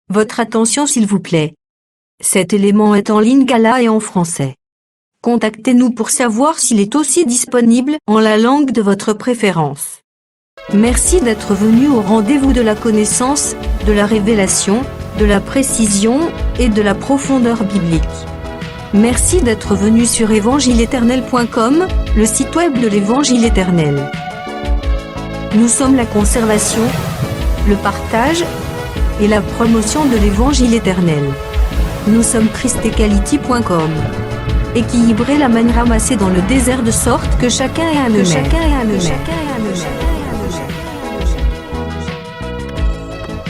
Votre attention s'il vous plaît. Cet élément est en lingala et en français. Contactez-nous pour savoir s'il est aussi disponible en la langue de votre préférence. Merci d'être venu au rendez-vous de la connaissance, de la révélation, de la précision et de la profondeur biblique. Merci d'être venu sur évangileéternel.com, le site web de l'Évangile éternel. Nous sommes la conservation, le partage et la promotion de l'Évangile éternel. Nous sommes christequality.com. Équilibrer la manne ramassée dans le désert de sorte que chacun ait un œil.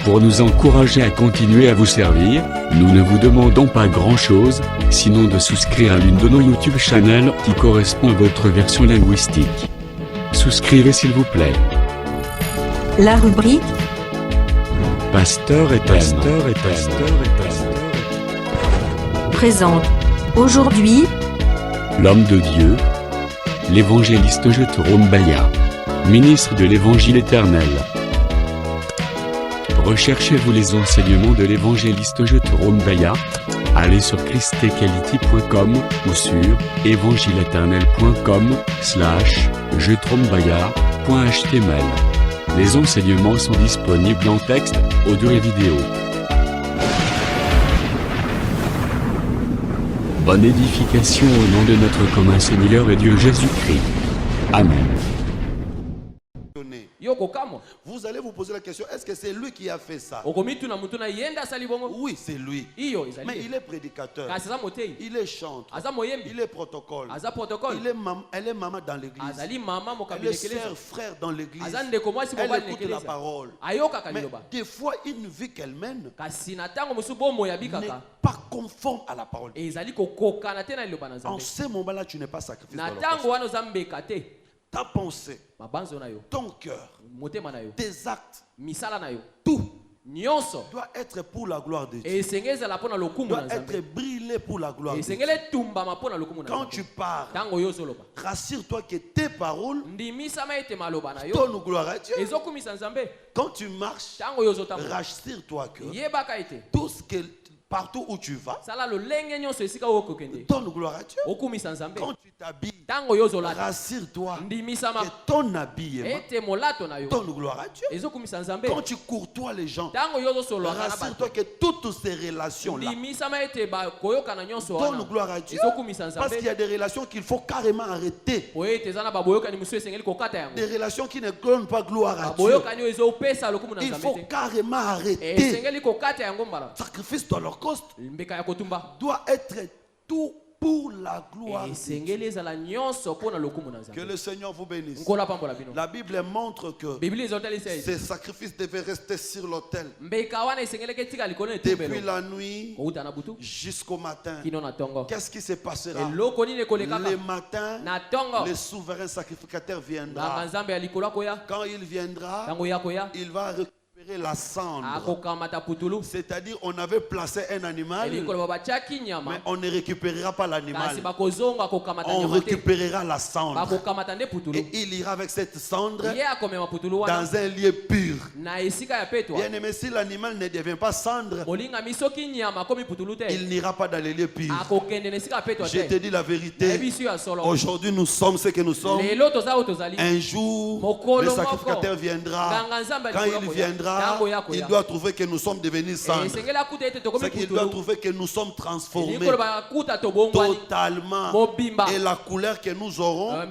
Pour nous encourager à continuer à vous servir, nous ne vous demandons pas grand-chose, sinon de souscrire à l'une de nos YouTube channels qui correspond à votre version linguistique. Souscrivez s'il vous plaît. La rubrique Pasteur et thème. présente. Aujourd'hui, L'homme de Dieu, l'évangéliste Jethro Mbaya, ministre de l'Évangile éternel. Recherchez-vous les enseignements de l'évangéliste Jethro Mbaya? Allez sur christequality.com ou sur évangiletournel.com/jethrombaya.html. Les enseignements sont disponibles en texte, audio et vidéo. Bonne édification au nom de notre commun Seigneur et Dieu Jésus-Christ. Amen. Vous allez vous poser la question, est-ce que c'est lui qui a fait ça? Oui, c'est lui. Mais il est prédicateur, il est chanteur, il est protocole, elle est maman dans l'église, elle est sœur, frère dans l'église, elle écoute la parole. Mais des fois, une vie qu'elle mène n'est pas conforme à la parole. En ce moment-là, tu n'es pas sacrifié. Ta pensée, ton cœur, tes actes, tout doit être pour la gloire de Dieu. Doit être brûlé pour la gloire de Dieu. Quand tu parles, rassure-toi que tes paroles donnent gloire à Dieu. Quand tu marches, rassure-toi que tout ce que partout où tu vas, donne gloire à Dieu. Quand tu t'habilles, rassure-toi que ton habillement donne gloire à Dieu. Quand tu courtoies les gens, rassure-toi que toutes ces relations-là donnent gloire à Dieu. Parce qu'il y a des relations qu'il faut carrément arrêter. Des relations qui ne donnent pas gloire à Dieu. Il faut carrément arrêter. Sacrifice de l'Holocauste doit être tout pour la gloire de Dieu. Que le Seigneur vous bénisse. La Bible montre que ces sacrifices devaient rester sur l'autel depuis la nuit jusqu'au matin. Qu'est-ce qui se passera? Le matin, le souverain sacrificateur viendra. Quand il viendra, il va récupérer la cendre. C'est-à-dire on avait placé un animal, mais on ne récupérera pas l'animal, on récupérera la cendre. Et il ira avec cette cendre dans un lieu pur. Bien aimé, si l'animal ne devient pas cendre, il n'ira pas dans les lieux purs. Je te dis la vérité, aujourd'hui nous sommes ce que nous sommes. Un jour le sacrificateur viendra. Quand il viendra, il doit trouver que nous sommes devenus cendres. C'est qu'il doit trouver que nous sommes transformés totalement. Et la couleur que nous aurons,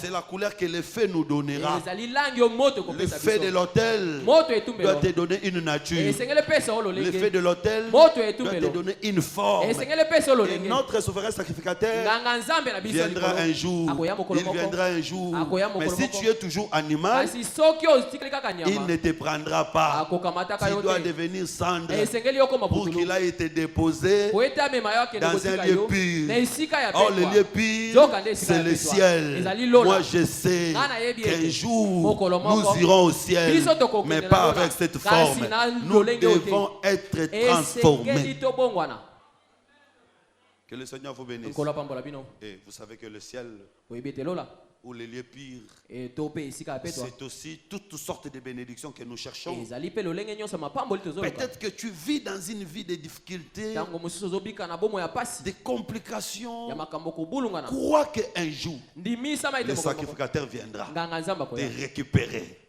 c'est la couleur que le feu nous donnera. Le feu de l'autel doit te donner une nature. Le feu de l'autel doit te donner une forme. Et notre souverain sacrificateur viendra un jour. Il viendra un jour. Mais si tu es toujours animal, il ne te prendra pas. Tu dois devenir cendre pour qu'il a été déposé dans un lieu pur. Or le lieu pur, c'est le ciel. Moi je sais qu'un jour nous irons au ciel, mais pas avec cette forme. Nous devons être transformés. Que le Seigneur vous bénisse. Et vous savez que le ciel ou les lieux pires. C'est aussi toutes sortes de bénédictions que nous cherchons. Peut-être que tu vis dans une vie de difficultés, des complications. Crois qu'un jour, le sacrificateur viendra te récupérer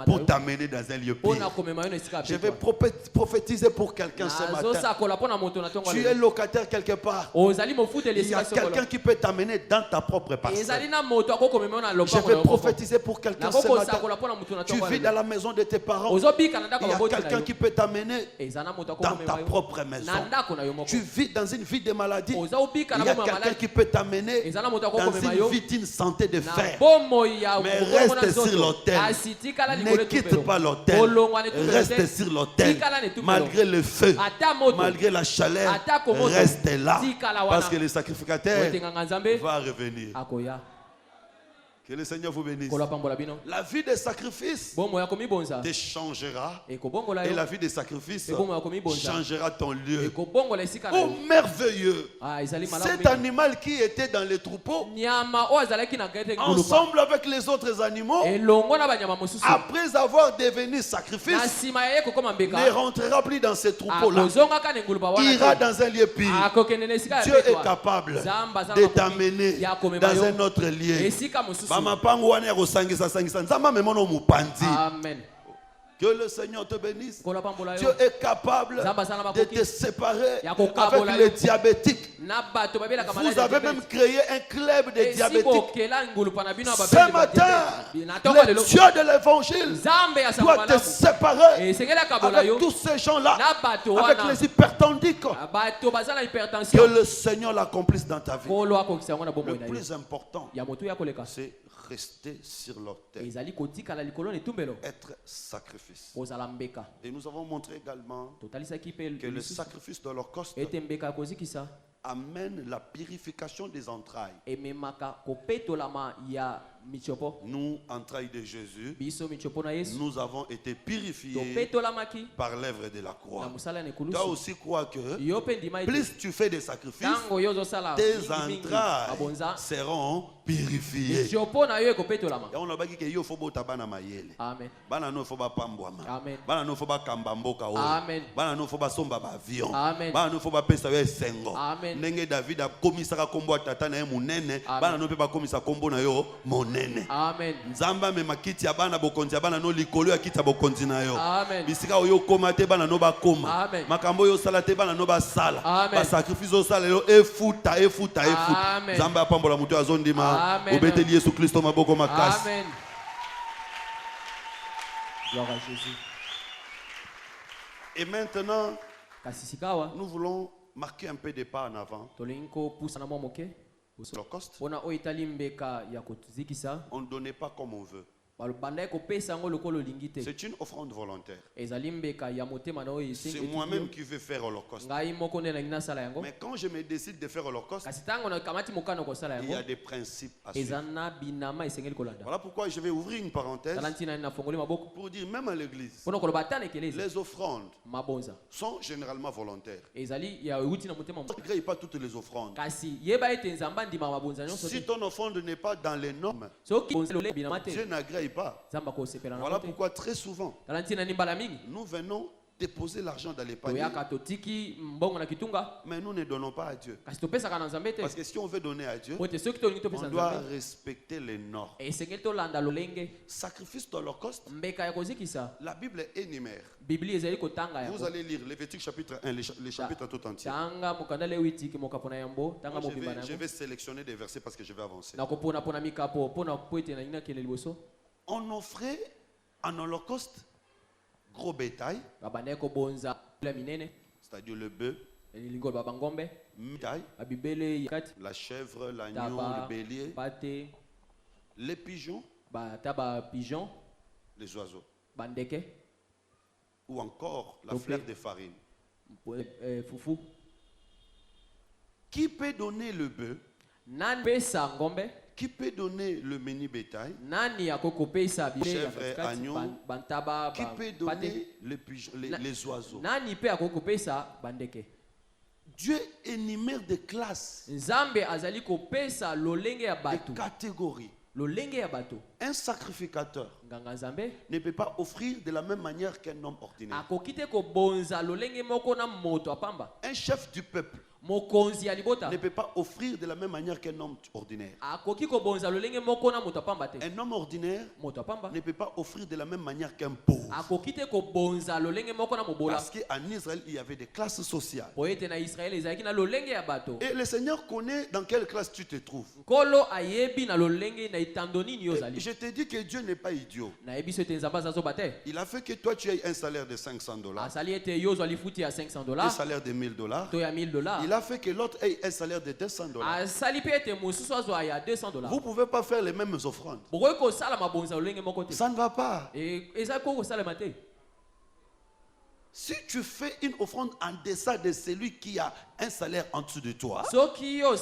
pour t'amener dans un lieu pire. Je vais prophétiser pour quelqu'un ce matin. Tu es locataire quelque part. Il y a quelqu'un qui peut t'amener dans ta propre parcelle. Je vais prophétiser pour quelqu'un ce matin. Tu vis dans la maison de tes parents. Il y a quelqu'un qui peut t'amener dans ta propre maison. Tu vis dans une vie de maladie. Il y a quelqu'un qui peut t'amener dans une vie d'une santé de fer. Mais reste sur l'autel. Ne quitte pas l'autel. Reste sur l'autel. Malgré le feu, malgré la chaleur, reste là. Parce que le sacrificateur va revenir. Que le Seigneur vous bénisse. La vie des sacrifices te changera. Et la vie des sacrifices changera ton lieu. Oh merveilleux. Cet animal qui était dans les troupeaux, ensemble avec les autres animaux, après avoir devenu sacrifice, ne rentrera plus dans ces troupeaux-là. Il ira dans un lieu pire. Dieu est capable de t'amener dans un autre lieu. Amen. Que le Seigneur te bénisse. Dieu est capable de te séparer avec les diabétiques. Vous avez même créé un club de diabétiques. Ce matin, le Dieu de l'évangile doit te séparer avec tous ces gens-là, avec les hypertendiques. Que le Seigneur l'accomplisse dans ta vie. Le plus important, c'est rester sur l'autel. Être sacrifice. Et nous avons montré également que le sacrifice de l'Holocauste amène la purification des entrailles. Nous, entrailles de Jésus, nous avons été purifiés par l'œuvre de la croix. Toi aussi crois que plus tu fais des sacrifices, tes entrailles seront purifiées. Ndenge David a komisaka kombo atata na ye munene bana no pe ba komisa kombo na yo monene. Amen. Nzamba me makiti ya bana bokonzi ya bana no likolo ya kiti ya bokonzi na yo. Amen. Bisika oyo koma te bana no ba koma. Makambo yo sala te bana no ba sala. Ba sacrifice o sala yo efuta. Nzamba apambola mutu azondima obeteli Yesu Kristo maboko makasi. Amen. Gloire à Jésus. Et maintenant, nous voulons marquer un peu de pas en avant. L'Holocauste. On ne donnait pas comme on veut. C'est une offrande volontaire. C'est moi-même qui vais faire l'Holocauste. Mais quand je me décide de faire l'Holocauste, il y a des principes à suivre. Voilà pourquoi je vais ouvrir une parenthèse pour dire même à l'église, les offrandes sont généralement volontaires. On n'agrée pas toutes les offrandes. Si ton offrande n'est pas dans les normes, Dieu n'agrée pas. Voilà pourquoi très souvent nous venons déposer l'argent dans les paniers, mais nous ne donnons pas à Dieu. Parce que si on veut donner à Dieu, on doit respecter les normes. Sacrifice d'Holocauste, la Bible énumère. Vous allez lire Lévitique chapitre 1, les chapitres tout entiers. Je vais sélectionner des versets parce que je vais avancer. On offrait en holocauste gros bétail, c'est-à-dire le bœuf, la chèvre, l'agneau, le bélier, les pigeons, les oiseaux, ou encore la fleur de farine. Qui peut donner le bœuf? Qui peut donner le menu bétail? Chèvre et agneau. Qui peut donner les oiseaux? Dieu énumère des classes, des catégories. Un sacrificateur ne peut pas offrir de la même manière qu'un homme ordinaire. Un chef du peuple ne peut pas offrir de la même manière qu'un homme ordinaire. Un homme ordinaire ne peut pas offrir de la même manière qu'un pauvre. Parce qu'en Israël, il y avait des classes sociales. Et le Seigneur connaît dans quelle classe tu te trouves. Et je te dis que Dieu n'est pas idiot. Il a fait que toi tu aies un salaire de $500, un salaire de $1000. Il a fait que l'autre ait un salaire de $200. Vous ne pouvez pas faire les mêmes offrandes. Ça ne va pas. Si tu fais une offrande en deçà de celui qui a un salaire en dessous de toi, celui-là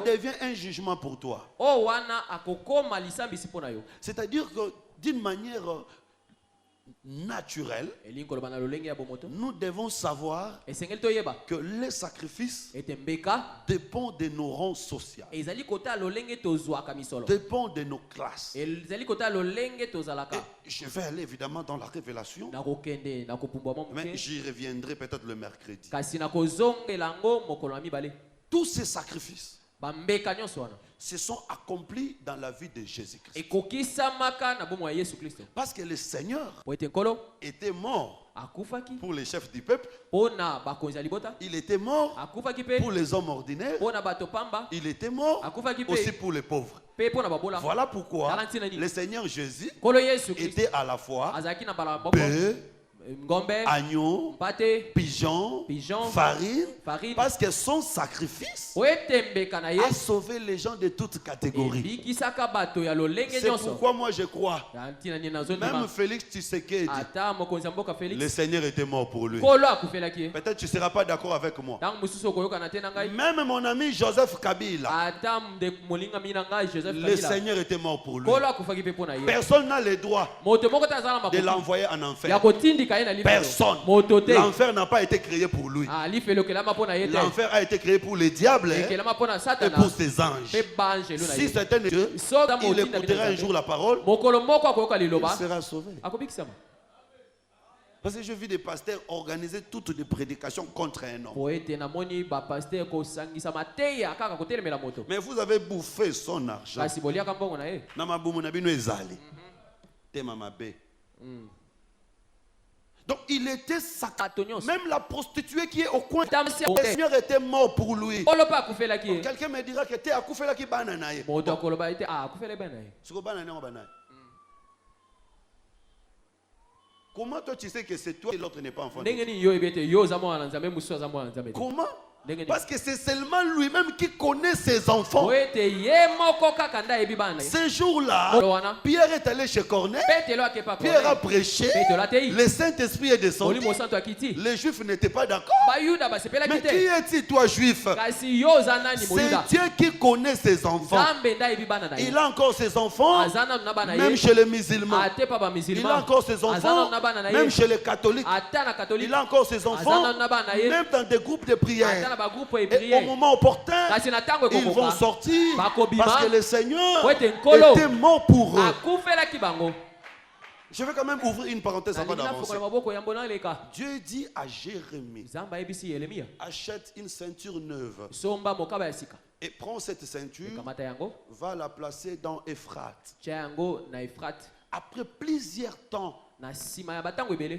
devient un jugement pour toi. C'est-à-dire que d'une manière naturel, nous devons savoir que les sacrifices dépendent de nos rangs sociaux, dépendent de nos classes. Et je vais aller évidemment dans la révélation, mais j'y reviendrai peut-être le mercredi. Tous ces sacrifices se sont accomplis dans la vie de Jésus-Christ. Parce que le Seigneur était mort pour les chefs du peuple. Il était mort pour les hommes ordinaires. Il était mort aussi pour les pauvres. Voilà pourquoi le Seigneur Jésus était à la fois bœuf, agneau, pigeon, farine, parce que son sacrifice a sauvé les gens de toutes catégories. C'est pourquoi moi je crois, même Félix Tshisekedi, le Seigneur était mort pour lui. Peut-être tu ne seras pas d'accord avec moi. Même mon ami Joseph Kabila, le Seigneur était mort pour lui. Personne n'a le droit de l'envoyer en enfer. Personne. L'enfer n'a pas été créé pour lui. L'enfer a été créé pour les diables et pour ses anges. Si c'est un Dieu, il écoutera un jour la parole, il sera sauvé. Parce que je vis des pasteurs organiser toutes des prédications contre un homme. Mais vous avez bouffé son argent. Donc il était sacré. Même la prostituée qui est au coin, le Seigneur était mort pour lui. Quelqu'un me dira que tu es à Koufela qui bananaye. Comment toi tu sais que c'est toi et l'autre n'est pas enfant? Comment? Parce que c'est seulement lui-même qui connaît ses enfants. Ce jour-là, Pierre est allé chez Corneille. Pierre a prêché. Le Saint-Esprit est descendu. Les Juifs n'étaient pas d'accord. Mais qui es-tu, toi, Juif? C'est Dieu qui connaît ses enfants. Il a encore ses enfants, même chez les musulmans. Il a encore ses enfants, même chez les catholiques. Il a encore ses enfants, même dans des groupes de prière. Et au moment opportun, ils vont sortir parce que le Seigneur était mort pour eux. Je vais quand même ouvrir une parenthèse avant d'avancer. Dieu dit à Jérémie, achète une ceinture neuve et prends cette ceinture, va la placer dans Ephrate. Après plusieurs temps,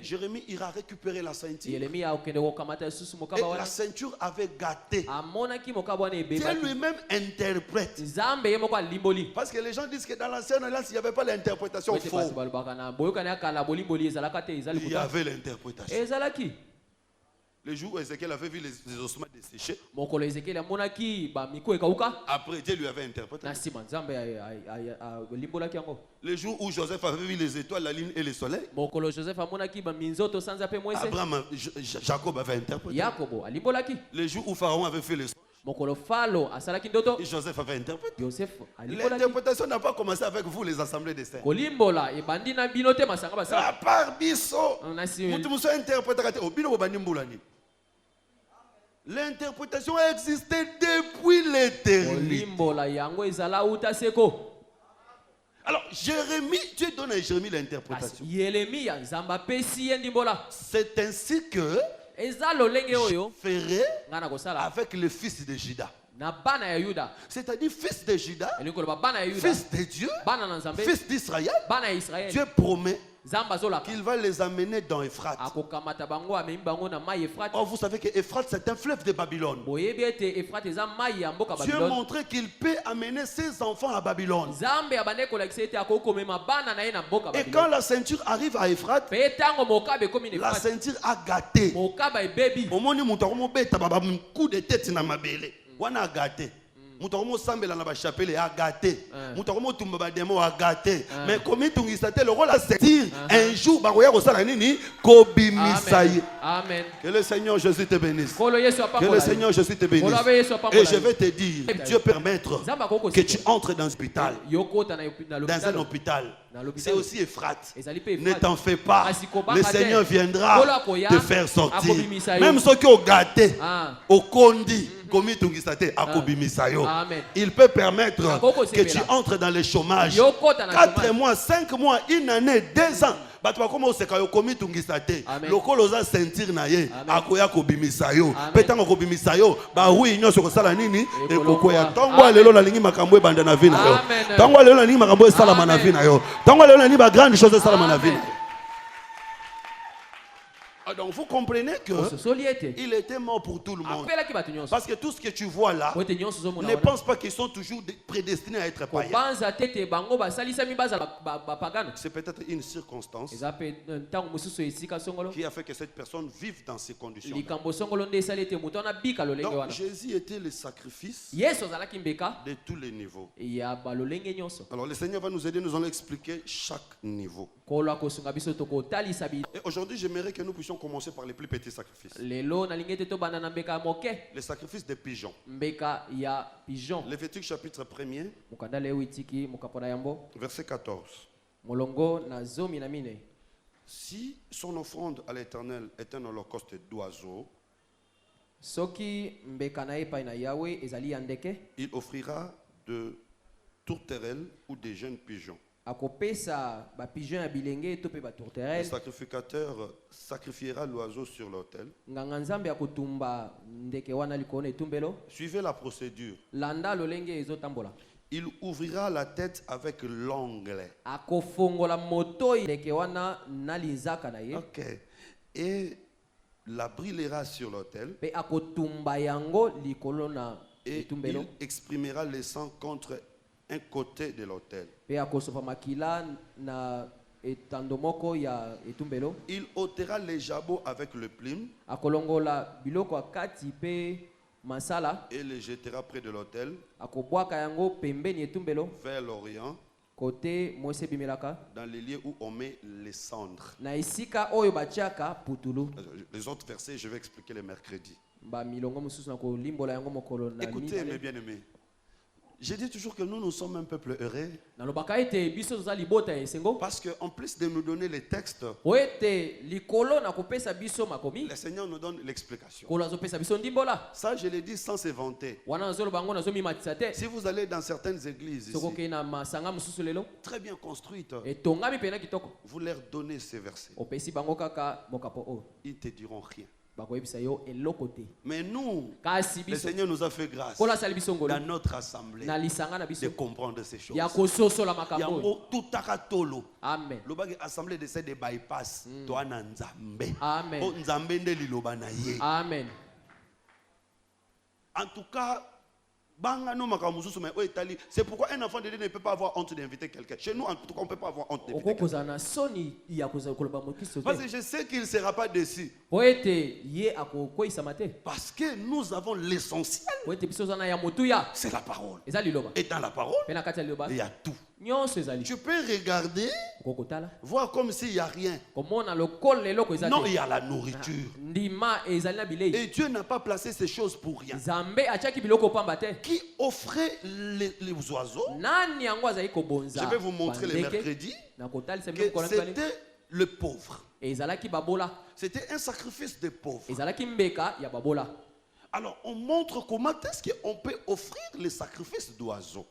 Jérémie ira récupérer la ceinture. Et la ceinture avait gâté. Dieu lui-même interprète. Parce que les gens disent que dans l'ancienne alliance, il n'y avait pas l'interprétation fausse. Il y avait l'interprétation. Le jour où Ézéchiel avait vu les ossements desséchés, après Dieu lui avait interprété. Le jour où Joseph avait vu les étoiles, la lune et le soleil, Abraham, Jacob avait interprété. Le jour où Pharaon avait fait le soleil, Joseph avait interprété. L'interprétation n'a pas commencé avec vous, les assemblées des saints. À part Bisso, L'interprétation a existé depuis l'éternité. Alors, Jérémie, Dieu donne à Jérémie l'interprétation. C'est ainsi que je ferai avec le fils de Juda. C'est-à-dire fils de Juda, fils de Dieu, fils d'Israël. Dieu promet qu'il va les amener dans Euphrate. Or, vous savez que Euphrate, c'est un fleuve de Babylone. Dieu montrait qu'il peut amener ses enfants à Babylone. Et quand la ceinture arrive à Euphrate, la ceinture a gâté. Au moment où on coup de tête na mabele, on a gâté. Mutaromo sambela na ba chapelle a gâté. Mutaromo tumba ba démon a gâté. Mais comme tungisate le rôle à sentir un jour ba koya ko sala nini ko bimisaye. Amen. Que le Seigneur Jésus te bénisse. Que le Seigneur Jésus te bénisse. Et je vais te dire, Dieu permettre que tu entres dans un hôpital. Dans un hôpital. C'est aussi Euphrate. Ne t'en fais pas. Le Seigneur viendra te faire sortir. Même ceux qui ont gâté, au kondi, il peut permettre que tu entres dans le chômage. 4 mois, 5 mois, 1 année, 2 ans. Lokoloza sentir na ye akoya kobimisa yo petango kobimisa yo ba wi nyonso kosala nini ekokoya tango lelo na lingi makambo e banda na vie na yo tango lelo na lingi makambo e sala na vie na yo tango lelo na lingi ba grande chose e sala na vie. Donc vous comprenez que il était mort pour tout le monde. Parce que tout ce que tu vois là, ne pense pas qu'ils sont toujours prédestinés à être païens. C'est peut-être une circonstance qui a fait que cette personne vive dans ces conditions. Donc Jésus était le sacrifice de tous les niveaux. Alors le Seigneur va nous aider, nous allons expliquer chaque niveau. Et aujourd'hui j'aimerais que nous puissions commencer par les plus petits sacrifices. Les sacrifices des pigeons. Lévitique chapitre 1er, verset 14. Si son offrande à l'Éternel est un holocauste d'oiseaux, il offrira de tourterelles ou des jeunes pigeons. Le sacrificateur sacrifiera l'oiseau sur l'autel. Suivez la procédure. Il ouvrira la tête avec l'ongle. Ok. Et la brûlera sur l'autel. Et il exprimera le sang contre un côté de l'autel. Il ôtera les jabots avec le plume et les jettera près de l'autel vers l'Orient, dans les lieux où on met les cendres. Les autres versets, je vais expliquer les mercredis. Écoutez mes bien-aimés, je dis toujours que nous sommes un peuple heureux. Parce qu'en plus de nous donner les textes, le Seigneur nous donne l'explication. Ça, je l'ai dit sans se vanter. Si vous allez dans certaines églises ici, très bien construites, vous leur donnez ces versets, ils ne te diront rien. Mais nous, le Seigneur nous a fait grâce dans notre assemblée de comprendre ces choses. Amen. L'assemblée de ces bypass. Amen. En tout cas, c'est pourquoi un enfant de Dieu ne peut pas avoir honte d'inviter quelqu'un. Chez nous, en tout cas, on ne peut pas avoir honte d'inviter quelqu'un. Parce que je sais qu'il ne sera pas déçu. Parce que nous avons l'essentiel. C'est la parole. Et dans la parole, il y a tout. Tu peux regarder, voir comme s'il n'y a rien. Non, il y a la nourriture. Et Dieu n'a pas placé ces choses pour rien. Qui offrait les oiseaux? Je vais vous montrer les mercredis que c'était le pauvre. C'était un sacrifice de pauvre. Alors, on montre comment est-ce qu'on peut offrir les sacrifices d'oiseaux.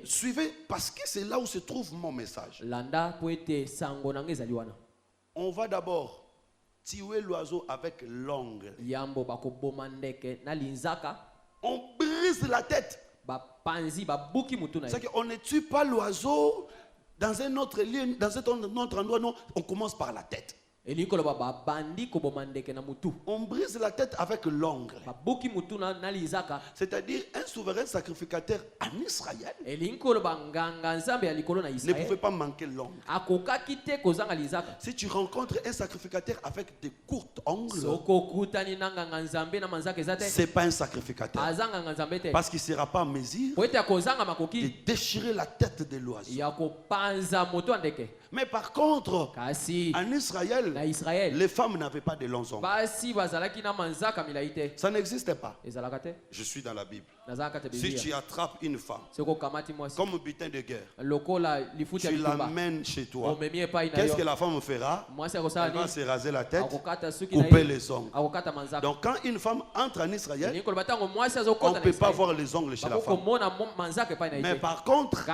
Suivez, parce que c'est là où se trouve mon message. On va d'abord tuer l'oiseau avec l'ongle. On brise la tête. C'est qu'on ne tue pas l'oiseau dans un autre lieu, dans un autre endroit. Non, on commence par la tête. On brise la tête avec l'ongle. C'est-à-dire un souverain sacrificateur en Israël ne pouvait pas manquer l'ongle. Si tu rencontres un sacrificateur avec des courtes ongles, ce n'est pas un sacrificateur. Parce qu'il ne sera pas en mesure de déchirer la tête de l'oiseau. Mais par contre, en Israël, les femmes n'avaient pas de longs ongles. Ça n'existait pas. Je suis dans la Bible. Si tu attrapes une femme comme butin de guerre, tu l'amènes chez toi, qu'est-ce que la femme fera? Elle va se raser la tête, couper les ongles. Donc quand une femme entre en Israël, on ne peut pas voir les ongles chez la femme. Mais par contre,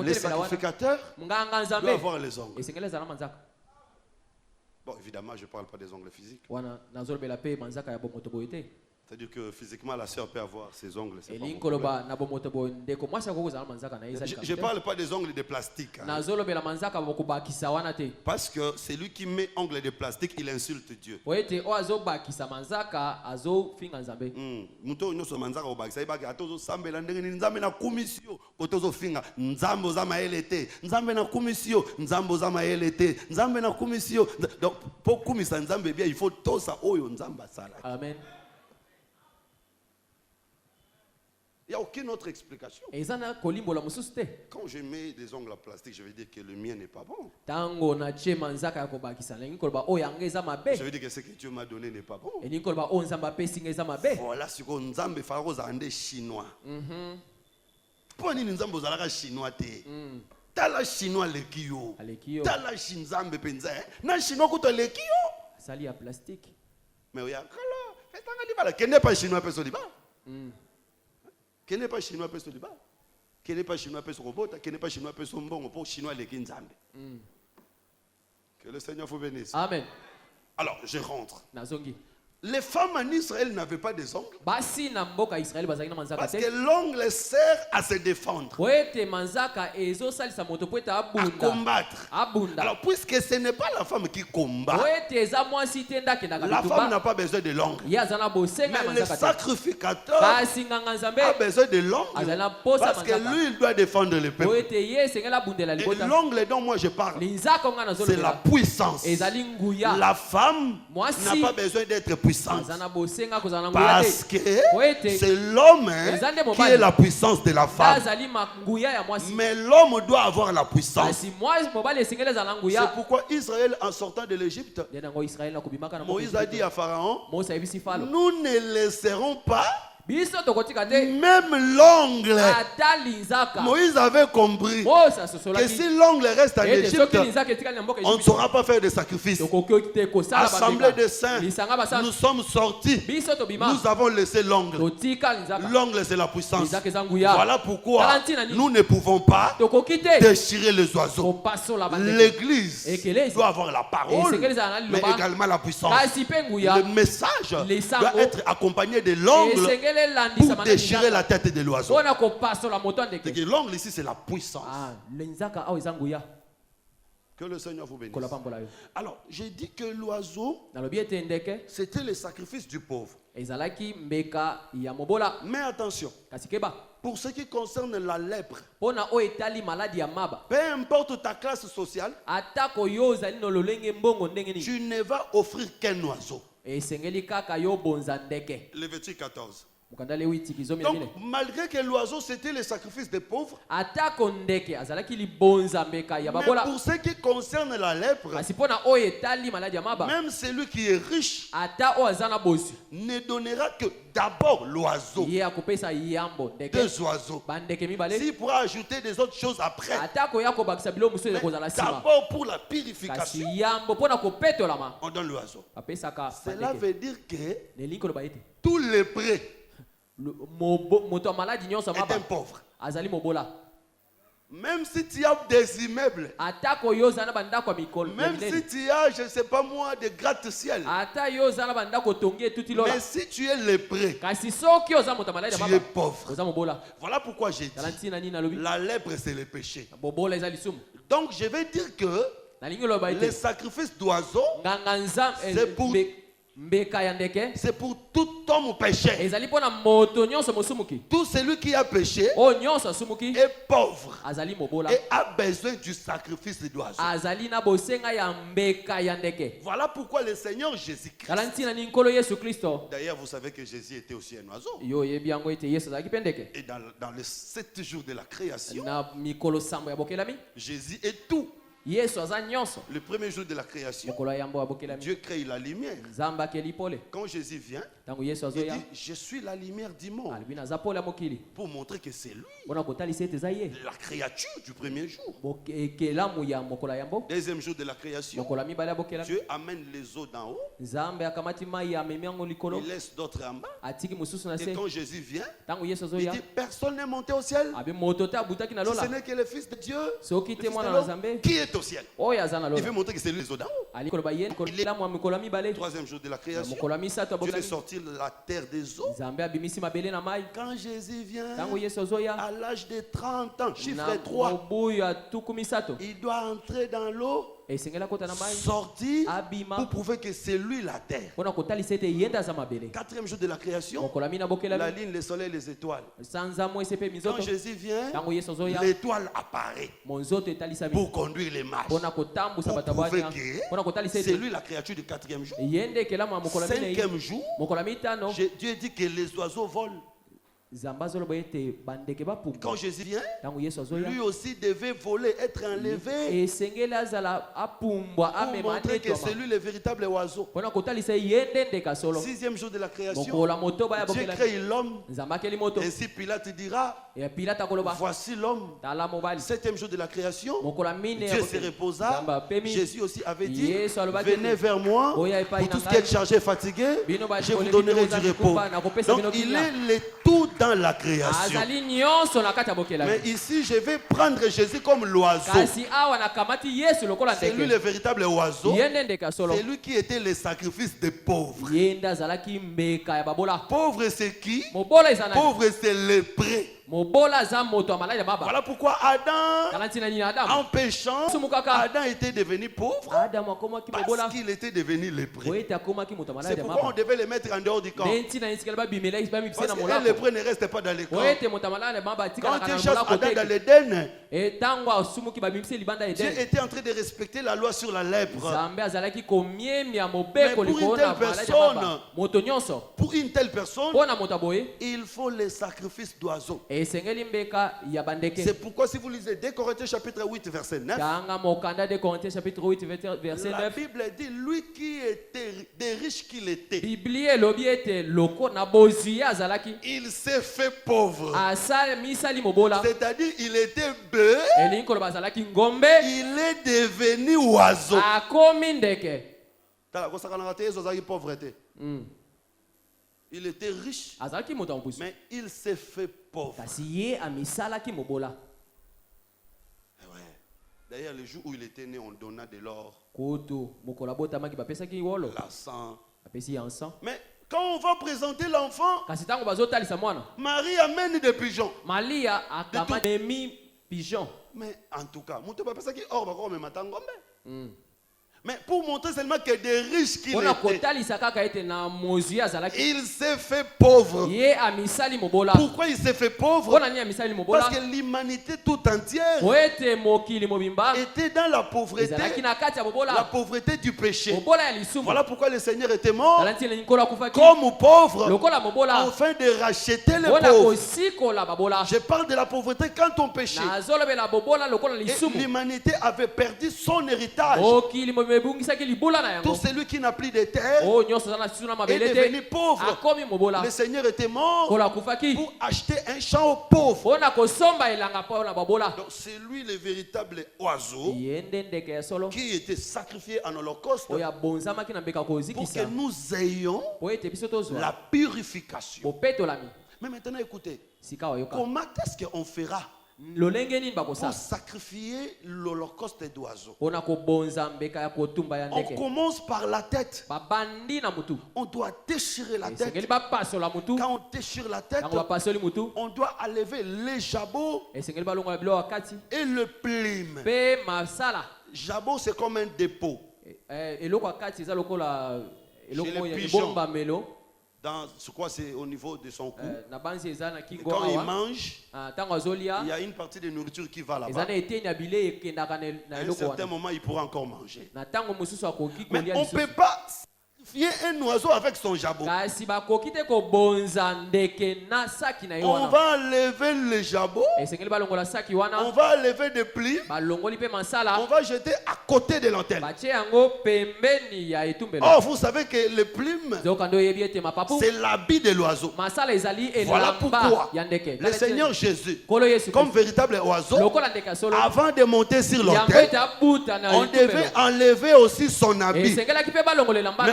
les sacrificateurs doivent voir les ongles. Bon, évidemment, je ne parle pas des ongles physiques. C'est-à-dire que physiquement, la sœur peut avoir ses ongles. Je ne parle pas des ongles de plastique. Hein. Parce que celui qui met ongles de plastique, il insulte Dieu. Il faut tout ça. Amen. Il n'y a aucune autre explication. Quand je mets des ongles en plastique, je veux dire que le mien n'est pas bon. Je veux dire que ce que Dieu m'a donné n'est pas bon. Voilà ce qu'on Nzambe Pharaon a des Chinois. Pourquoi nous Nzambe Zalaka Chinois te? Tala Chinois le kio. Tala Nzambe penza. Na Chinois kuto le kio. Sali à plastique. Mais oui, kala. Qu'est-ce n'est pas Chinois personne pas. Qui n'est pas chinois peut se débat. Qui n'est pas chinois peut se robot. Qui n'est pas chinois peut se bon pour chinois les Kinzambe. Que le Seigneur vous bénisse. Amen. Alors je rentre. Les femmes en Israël n'avaient pas des ongles. Parce que l'ongle sert à se défendre. À combattre. Alors puisque ce n'est pas la femme qui combat, la femme n'a pas besoin de l'ongle. Mais le sacrificateur a besoin de l'ongle. Parce que lui, il doit défendre le peuple. Et l'ongle dont moi je parle, c'est la puissance. La femme n'a pas besoin d'être puissante. Parce que c'est l'homme qui est la puissance de la femme. Mais l'homme doit avoir la puissance. C'est pourquoi Israël, en sortant de l'Égypte, Moïse a dit à Pharaon, nous ne laisserons pas même l'ongle. Moïse avait compris que si l'ongle reste en Égypte, on ne saura pas faire de sacrifice. Assemblée des saints, nous sommes sortis, nous avons laissé l'ongle. L'ongle, c'est la puissance. Voilà pourquoi nous ne pouvons pas déchirer les oiseaux. L'église doit avoir la parole, mais également la puissance. Le message doit être accompagné de l'ongle pour déchirer la tête de l'oiseau. L'ongle ici, c'est la puissance. Que le Seigneur vous bénisse. Alors, j'ai dit que l'oiseau, c'était le sacrifice du pauvre. Mais attention, pour ce qui concerne la lèpre, peu importe ta classe sociale, tu ne vas offrir qu'un oiseau. Lévitique 14. Donc, malgré que l'oiseau c'était le sacrifice des pauvres, mais pour ce qui concerne la lèpre, même celui qui est riche ne donnera que d'abord l'oiseau. 2 oiseaux. S'il pourra ajouter des autres choses après, d'abord pour la purification, on donne l'oiseau. Cela veut dire que tous les prêts est un pauvre. Même si tu as des immeubles, même si tu as, je ne sais pas moi, des gratte-ciel, mais si tu es lépreux, tu es pauvre. Voilà pourquoi j'ai dit la lèpre c'est le péché. Donc je vais dire que les sacrifices d'oiseaux c'est pour tout homme péché. Tout celui qui a péché est pauvre et a besoin du sacrifice d'oiseau. Voilà pourquoi le Seigneur Jésus-Christ. D'ailleurs, vous savez que Jésus était aussi un oiseau. Et dans les 7 jours de la création, Jésus est tout. Le premier jour de la création, Dieu crée la lumière. Quand Jésus vient, il dit je suis la lumière du monde, pour montrer que c'est lui, la créature du premier jour. Deuxième jour de la création, Dieu amène les eaux d'en haut, il laisse d'autres en bas. Et quand Jésus vient, il dit personne n'est monté au ciel si ce n'est que le Fils de Dieu, le Fils de l'homme, qui est au ciel. Il veut montrer que c'est lui les eaux d'en haut. Troisième jour de la création, Dieu fait sortir la terre des eaux. Quand Jésus vient, à l'âge de 30 ans, chiffre 3, il doit entrer dans l'eau, sortir pour prouver que c'est lui la terre. Quatrième jour de la création, la lune, le soleil, les étoiles. Quand Jésus vient, l'étoile apparaît pour conduire les marches, pour prouver que c'est lui la créature du quatrième jour. Cinquième jour, Dieu dit que les oiseaux volent. Quand Jésus vient, lui aussi devait voler, être enlevé pour montrer que c'est lui le véritable oiseau. Sixième jour de la création, Dieu crée l'homme. Ainsi Pilate dira voici l'homme. Septième jour de la création, Dieu se reposa. Jésus aussi avait dit venez vers moi pour tout ce qui est chargé et fatigué, je vous donnerai du repos. Donc il est le tout dans la création. Mais ici je vais prendre Jésus comme l'oiseau. C'est lui le véritable oiseau. C'est lui qui était le sacrifice des pauvres. Pauvre c'est qui? Pauvre c'est le prêt. Voilà pourquoi Adam, en péchant, Adam était devenu pauvre parce qu'il était devenu lépreux. C'est pourquoi on devait le mettre en dehors du camp. Parce qu'un lépreux ne reste pas dans le camp. Quand Dieu chasse Adam dans l'Éden, Dieu était en train de respecter la loi sur la lèpre. Mais pour une telle personne, il faut les sacrifices d'oiseaux. C'est pourquoi si vous lisez 2 Corinthiens chapitre 8 verset 9, la Bible dit lui qui était des riches qu'il était, il s'est fait pauvre. C'est-à-dire il était bœuf, il est devenu oiseau. Il était riche, mais il s'est fait pauvre. D'ailleurs, le jour où il était né, on donna de l'or, l'argent. Mais quand on va présenter l'enfant, Marie amène des pigeons. Mais en tout cas, Mais pour montrer seulement que des riches qu'il était, il s'est fait pauvre. Pourquoi il s'est fait pauvre? Parce que l'humanité tout entière était dans la pauvreté du péché. Voilà pourquoi le Seigneur était mort comme pauvre, afin de racheter les pauvres. Je parle de la pauvreté quand on péchait. Et l'humanité avait perdu son héritage. Tout celui qui n'a plus de terre est devenu pauvre. Le Seigneur était mort pour acheter un champ aux pauvres. Donc c'est lui le véritable oiseau qui était sacrifié en holocauste pour que nous ayons la purification. Mais maintenant écoutez, comment est-ce qu'on fera pour sacrifier l'holocauste d'oiseau? On commence par la tête. On doit déchirer la tête. Quand on déchire la tête, on doit enlever les jabots et le plume. Jabot, c'est comme un dépôt. Chez les pigeons, je crois que c'est au niveau de son cou. Quand il mange, il y a une partie de nourriture qui va là-bas. À un certain moment, il pourra encore manger. Mais on ne peut pas sacrifier un oiseau avec son jabot. On va enlever le jabot. On va enlever des plis. On va jeter à côté de l'autel. Oh, vous savez que le plume, c'est l'habit de l'oiseau. Voilà pourquoi le Seigneur Jésus, comme véritable oiseau, avant de monter sur l'autel, on devait enlever aussi son habit. Mais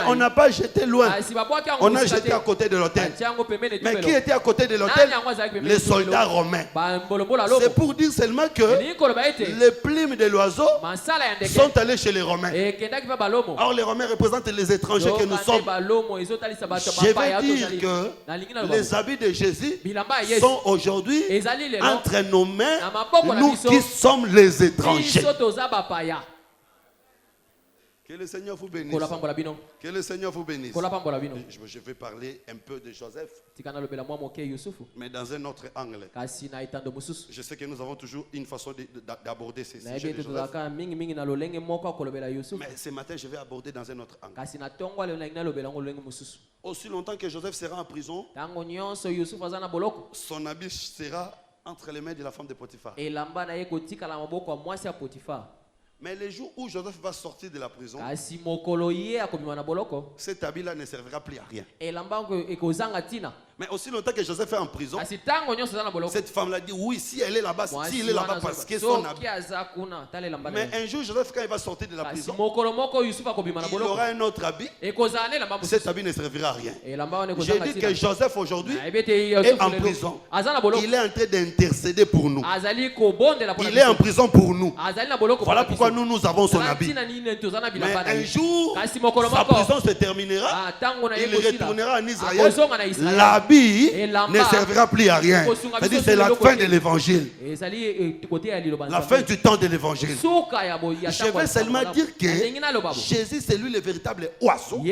on n'a pas jeté loin. On a jeté à côté de l'autel. Mais qui était à côté de l'autel? Les soldats romains. C'est pour dire seulement que les plumes de l'oiseau sont allées chez les Romains. Or les Romains représentent les étrangers que nous sommes. Je veux dire que les habits de Jésus sont aujourd'hui entre nos mains, nous qui sommes les étrangers. Que le Seigneur vous bénisse. Que le Seigneur vous bénisse. Je vais parler un peu de Joseph, mais dans un autre angle. Je sais que nous avons toujours une façon d'aborder ces sujets de Joseph. Mais ce matin, je vais aborder dans un autre angle. Aussi longtemps que Joseph sera en prison, son habit sera entre les mains de la femme de Potiphar. Mais le jour où Joseph va sortir de la prison, cet habit-là ne servira plus à rien. Mais aussi longtemps que Joseph est en prison, cette femme-là dit oui, si elle est là-bas, si il est là-bas parce que son habit. Mais un jour, Joseph, quand il va sortir de la prison, il aura un autre habit. Cet habit ne servira à rien. J'ai dit que Joseph aujourd'hui est en prison. Il est en train d'intercéder pour nous. Il est en prison pour nous. Voilà pourquoi nous avons son habit. Mais un jour, sa prison se terminera. Il retournera en Israël. L'habit ne servira plus à rien. C'est-à-dire c'est la fin de l'évangile. La fin du temps de l'évangile. Je vais seulement dire que Jésus, c'est lui le véritable oiseau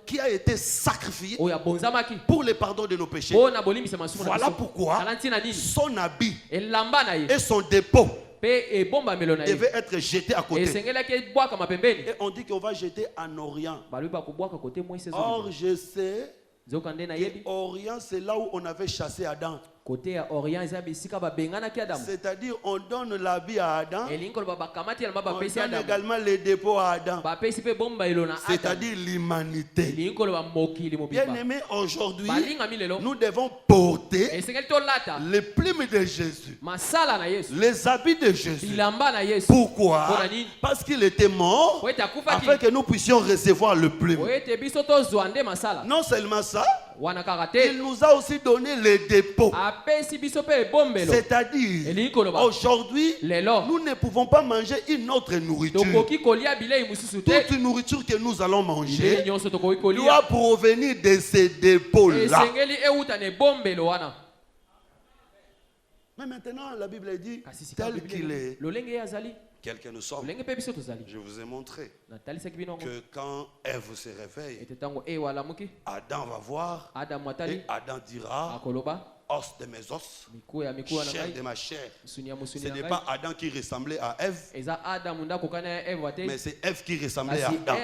qui a été sacrifié pour le pardon de nos péchés. Voilà pourquoi son habit et son dépôt devait être jeté à côté. Et on dit qu'on va jeter en Orient. Or, je sais que Orient, c'est là où on avait chassé Adam. C'est-à-dire, on donne l'habit à Adam, on donne également les dépôts à Adam. C'est-à-dire l'humanité. Bien aimé, aujourd'hui, nous devons porter les plumes de Jésus, les habits de Jésus. Pourquoi? Parce qu'il était mort afin que nous puissions recevoir le plume. Non seulement ça, il nous a aussi donné les dépôts. C'est-à-dire, aujourd'hui, nous ne pouvons pas manger une autre nourriture. Toute nourriture que nous allons manger doit provenir de ces dépôts-là. Mais maintenant, la Bible dit tel qu'il est. quels que nous sommes. Je vous ai montré que quand Ève se réveille, Adam va voir et Adam dira: os de mes os, chair de ma chair. Ce n'est pas Adam qui ressemblait à Ève, mais c'est Ève qui ressemblait à Adam.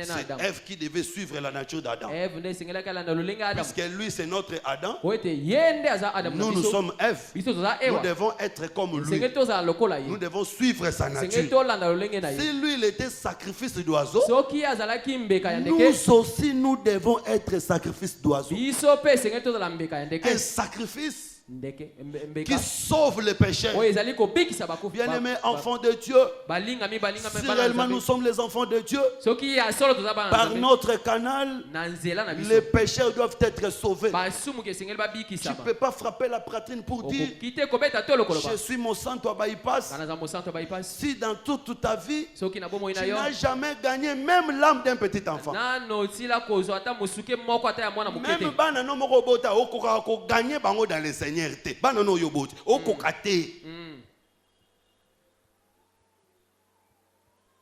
C'est Ève qui devait suivre la nature d'Adam. Puisque lui c'est notre Adam, nous sommes Ève. Nous devons être comme lui. Nous devons suivre sa nature. Si lui il était sacrifice d'oiseau, nous aussi nous devons être sacrifice d'oiseau. Un sacrifice qui sauve les pécheurs. Bien-aimés enfants de Dieu, si réellement nous sommes les enfants de Dieu, par notre canal, les pécheurs doivent être sauvés. Tu ne peux pas frapper la poitrine pour dire: je suis mon santo bypass. Si dans toute ta vie, tu n'as jamais gagné même l'âme d'un petit enfant, même gagner dans les Seigneur.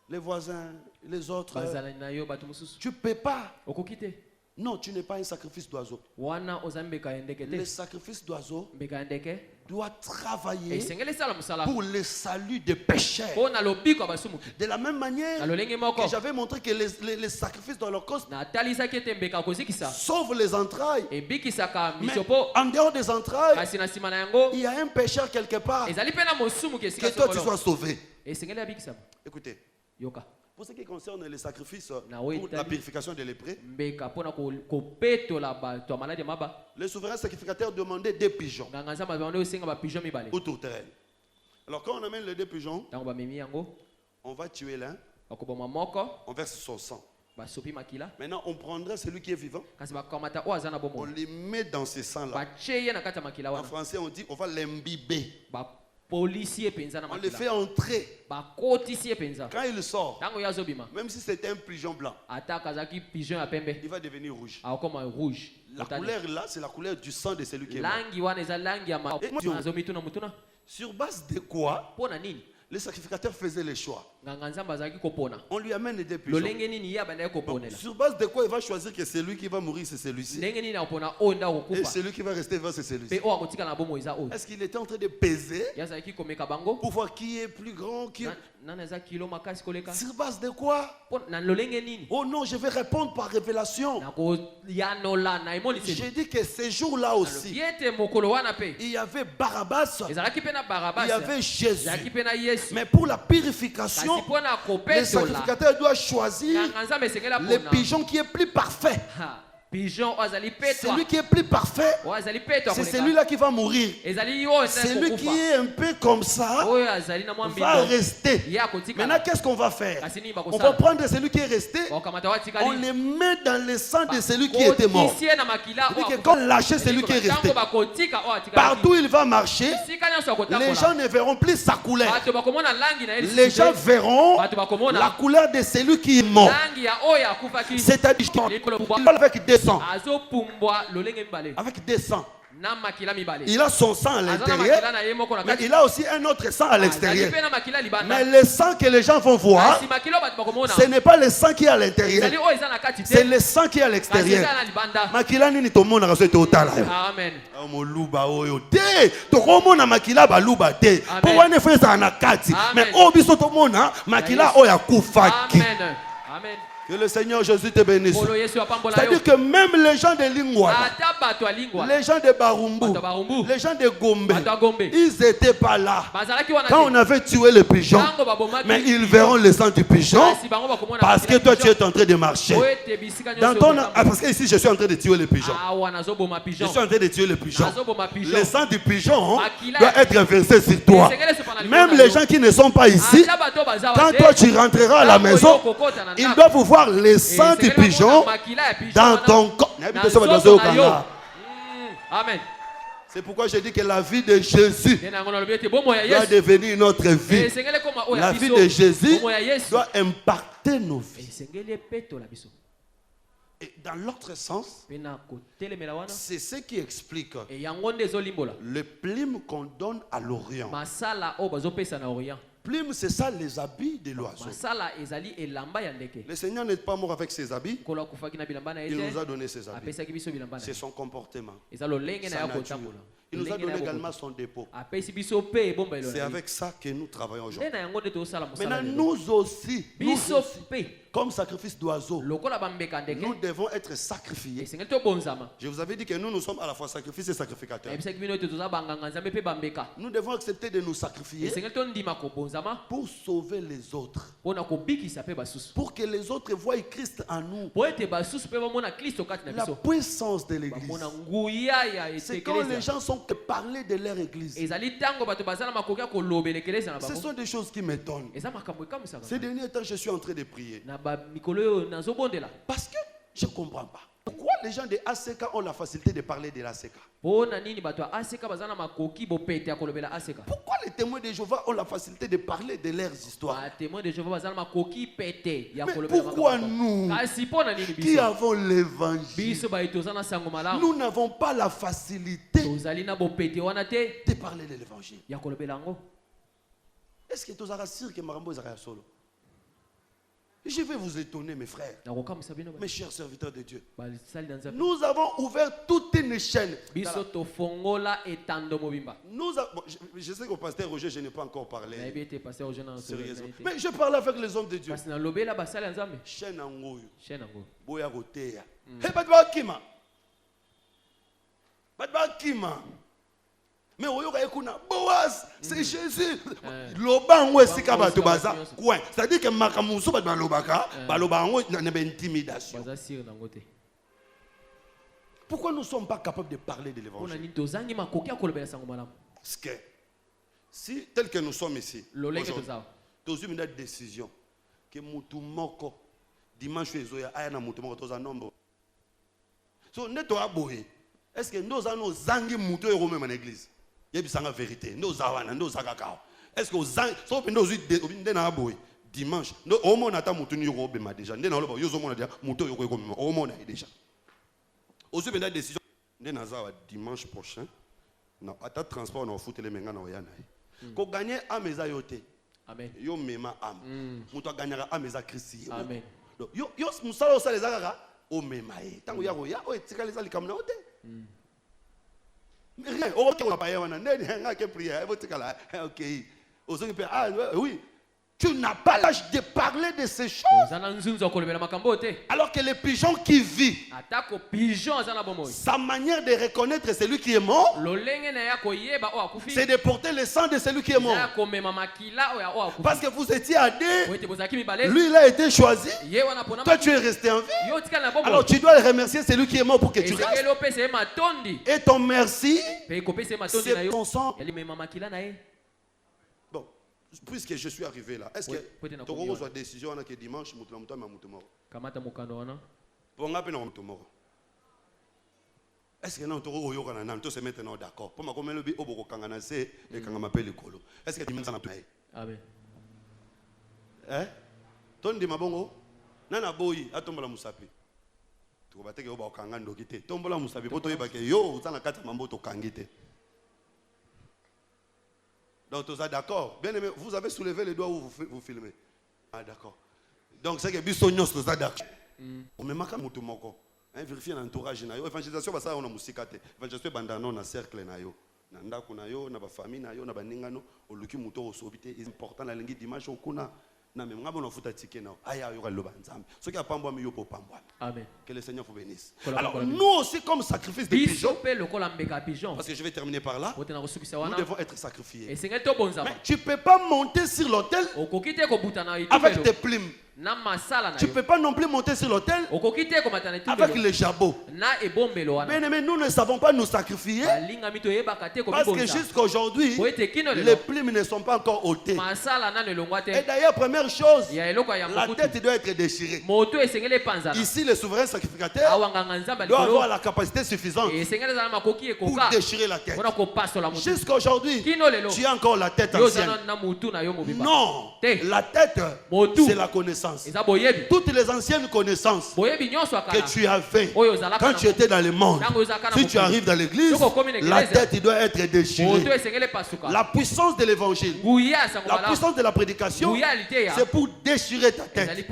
Les voisins, les autres, tu ne peux pas. Non, tu n'es pas un sacrifice d'oiseau. Le sacrifice d'oiseau doit travailler pour le salut des pécheurs. De la même manière que j'avais montré que les sacrifices d'Holocauste sauvent les entrailles. Mais en dehors des entrailles, il y a un pécheur quelque part. Que toi tu sois sauvé. Écoutez. Pour ce qui concerne les sacrifices pour la purification des lépreux, le souverain sacrificateur demandait 2 pigeons ou tourterelles. Alors quand on amène les 2 pigeons, on va tuer l'un, on verse son sang. Maintenant on prendrait celui qui est vivant, on le met dans ce sang là. En français on dit on va l'imbiber. On le fait entrer. Quand il sort, même si c'est un pigeon blanc, il va devenir rouge. La couleur là, c'est la couleur du sang de celui qui est mort. Sur base de quoi les sacrificateurs faisaient les choix? On lui amène les 2 pigeons. Sur base de quoi il va choisir que celui qui va mourir c'est celui-ci et celui qui va rester vivant c'est celui-ci? Est-ce qu'il était en train de peser pour voir qui est plus grand, qui... Sur base de quoi? Oh non, je vais répondre par révélation. J'ai dit que ces jours-là aussi, il y avait Barabbas, il y avait Jésus. Mais pour la purification, le sacrificateur doit choisir le pigeon qui est plus parfait. Celui qui est plus parfait, c'est celui-là qui va mourir. Celui qui est un peu comme ça va rester. Maintenant, qu'est-ce qu'on va faire? On va prendre celui qui est resté, on le met dans le sang de celui qui était mort. C'est-à-dire que quand on lâche celui qui est resté, partout il va marcher, les gens ne verront plus sa couleur. Les gens verront la couleur de celui qui est mort. C'est-à-dire avec des sang. Avec des sangs. Il a son sang à l'intérieur, mais il a aussi un autre sang à l'extérieur. Mais le sang que les gens vont voir, ce n'est pas le sang qui est à l'intérieur, c'est le sang qui est à l'extérieur. Amen. Que le Seigneur Jésus te bénisse. C'est-à-dire que même les gens de Lingwala, les gens de Barumbu, les gens de Gombe, ils n'étaient pas là quand on avait tué le pigeon. Mais ils verront le sang du pigeon parce que toi tu es en train de marcher. Dans ton... parce que ici je suis en train de tuer le pigeon. Je suis en train de tuer le pigeon. Le sang du pigeon doit être versé sur toi. Même les gens qui ne sont pas ici, quand toi tu rentreras à la maison, ils doivent voir le sang du pigeon dans ton corps. Amen. C'est pourquoi je dis que la vie de Jésus doit devenir notre vie. La vie de Jésus doit impacter nos vies. Et dans l'autre sens, c'est ce qui explique le plume qu'on donne à l'Orient. Plume, c'est ça les habits de l'oiseau. Le Seigneur n'est pas mort avec ses habits. Il nous a donné ses habits. C'est son comportement. Sa nature. Il nous a donné également son dépôt. C'est avec ça que nous travaillons aujourd'hui. Maintenant, nous aussi, comme sacrifice d'oiseau, nous devons être sacrifiés. Je vous avais dit que nous sommes à la fois sacrifices et sacrificateurs. Nous devons accepter de nous sacrifier pour sauver les autres. Pour que les autres voient Christ en nous. La puissance de l'église. C'est quand les gens sont parler de leur église. Ce sont des choses qui m'étonnent. Ces derniers temps, je suis en train de prier. Parce que je ne comprends pas. Pourquoi les gens de ACK ont la facilité de parler de l'ACK? Pourquoi les témoins de Jéhovah ont la facilité de parler de leurs histoires? Mais pourquoi nous, qui avons l'évangile, nous n'avons pas la facilité de parler de l'évangile? Est-ce que tu as sûr que Marambo est solo? Je vais vous étonner, mes frères, mes chers serviteurs de Dieu. Nous avons ouvert toute une chaîne. Je sais qu'au pasteur Roger, je n'ai pas encore parlé. Sérieusement. Mais je parle avec les hommes de Dieu. Chaîne en haut. Boya rotea. Hey, Badbakima. Badbakima. Mais Boaz, c'est Jésus. Lobango esika bato baza. C'est-à-dire que makamuso bat balobaka, balobango na intimidation. Pourquoi nous ne sommes pas capables de parler de l'évangile? Si tel que nous sommes ici, nous avons une décision que mutumoko dimanche ezoya aya na mutumoko toza nombre. So neto aboye. Est-ce que nous avons zangi muto et romé en église? Il y a une vérité. Nous avons nos cacao. Est-ce que vous avez dimanche, au moins on a déjà. Aussi une décision dimanche prochain. Non, à ta transport on fout les menga na oyana. Ko gagner à mes ayote. Amen. Yo mema am. Muto gagnera à mes Christ. Amen. Yo musala osala ezaka o mema e. Tango ya roya o etikaliza likamna ote. Rien. Ok, on va pas y aller. Ok. Oui. Tu n'as pas l'âge de parler de ces choses. Alors que le pigeon qui vit, sa manière de reconnaître celui qui est mort, c'est de porter le sang de celui qui est mort. Parce que vous étiez à deux, lui il a été choisi, toi tu es resté en vie. Alors tu dois remercier celui qui est mort pour que tu restes. Et ton merci, c'est ton sang. Puisque je suis arrivé là, est-ce que tu as une décision que dimanche, tu as est-ce que nous avons se mettre d'accord? Pour moi, est-ce que tu m'as dit? Amen. Hein? Tu dis mabongo? Nana boyi, atombola musapi. Tu vas te dire au kangando kite. Tombola musapi, poto yeba ke yo, utana kata mambo to kangite. Donc, vous êtes d'accord? Bien aimé, vous avez soulevé les doigts où vous filmez. Ah, d'accord. Donc, c'est que Bissognos, vous êtes d'accord. On me marque un moko. Vérifier l'entourage. L'évangélisation, c'est ça, on a musikate. L'évangélisation, c'est un cercle. Nanda kuna yo, na ba famille na yo, na ba ningano, o luki muto o sobité. C'est important la langue dimanche au kuna. Na me ngabo na futa tike na. Aya yo loba nzambe. Ce qui a pambo mi yo po pambo. Amen. Que le Seigneur vous bénisse. Alors nous aussi comme sacrifice de pigeon. Parce que je vais terminer par là. Nous devons être sacrifiés. Mais tu peux pas monter sur l'autel avec tes plumes. Tu ne peux pas non plus monter sur l'autel avec les jabots. Mais nous ne savons pas nous sacrifier parce que jusqu'à aujourd'hui, les plumes ne sont pas encore ôtées. Et d'ailleurs, première chose, la tête doit être déchirée. Ici, le souverain sacrificateur doit avoir la capacité suffisante pour déchirer la tête. Jusqu'à aujourd'hui, tu as encore la tête ancienne. Non, la tête, c'est la connaissance. connaissances, toutes les anciennes connaissances que tu avais quand tu étais dans le monde, si tu arrives dans l'église, la tête doit être déchirée. La puissance de l'évangile, la puissance de la prédication, c'est pour déchirer ta tête,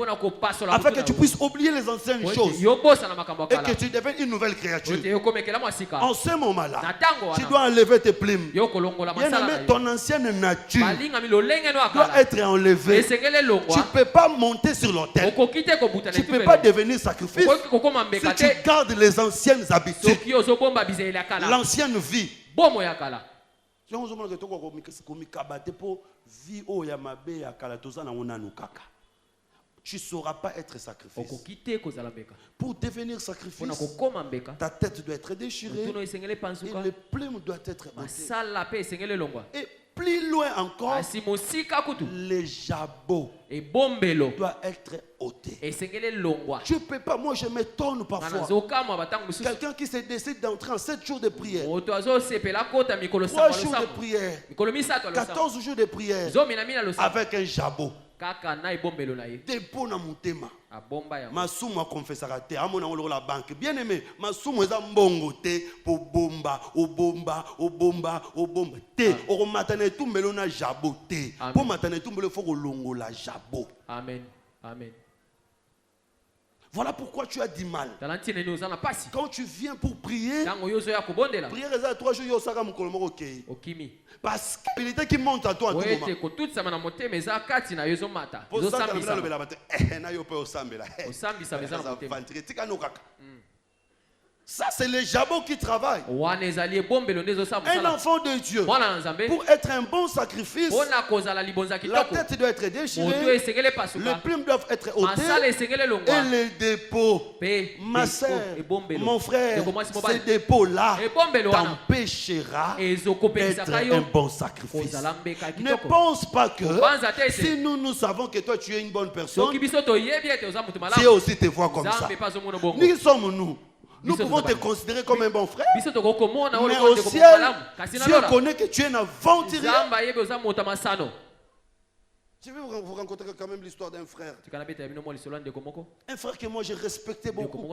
afin que tu puisses oublier les anciennes choses et que tu deviennes une nouvelle créature. En ce moment-là, tu dois enlever tes plumes. Bien-aimé, ton ancienne nature doit être enlevée. Tu ne peux pas monter sur l'autel. Tu ne peux pas devenir sacrifice si tu gardes les anciennes habitudes, l'ancienne vie. Tu ne sauras pas être sacrifice. Pour devenir sacrifice, ta tête doit être déchirée et les plumes doivent être ôtées. Et plus loin encore, les jabots doivent être ôtés. Tu ne peux pas, moi je m'étonne parfois. Quelqu'un qui se décide d'entrer en 7 jours de prière, 3 jours de prière, 14 jours de prière, avec un jabot. Dépôt na mutema. Masumu a confessé à terre. Amona ngolo la banque. Bien aimé, masumu eza mbongo te po bomba, o bomba, o bomba, o bomba. Te, o matane tout melo na jabo te. Po matane tout melo faut longo la jabo. Amen. Amen. Voilà pourquoi tu as du mal. Quand tu viens pour prier, prier à 3 jours, parce qu'il était qui monte à toi à tout moment. Ça, c'est les jabots qui travaillent. Un enfant de Dieu, pour être un bon sacrifice, la tête doit être déchirée, les plumes doivent être ôtées et les dépôts. Ma soeur, mon frère, ces dépôts-là t'empêchera d'être un bon sacrifice. Ne pense pas que si nous savons que toi tu es une bonne personne, Dieu aussi te voit comme ça. Nous sommes-nous. Nous pouvons te considérer comme un bon frère. Mais au ciel, Dieu connaît que tu es un aventurier. Je vais vous raconter quand même l'histoire d'un frère. Un frère que moi j'ai respecté beaucoup.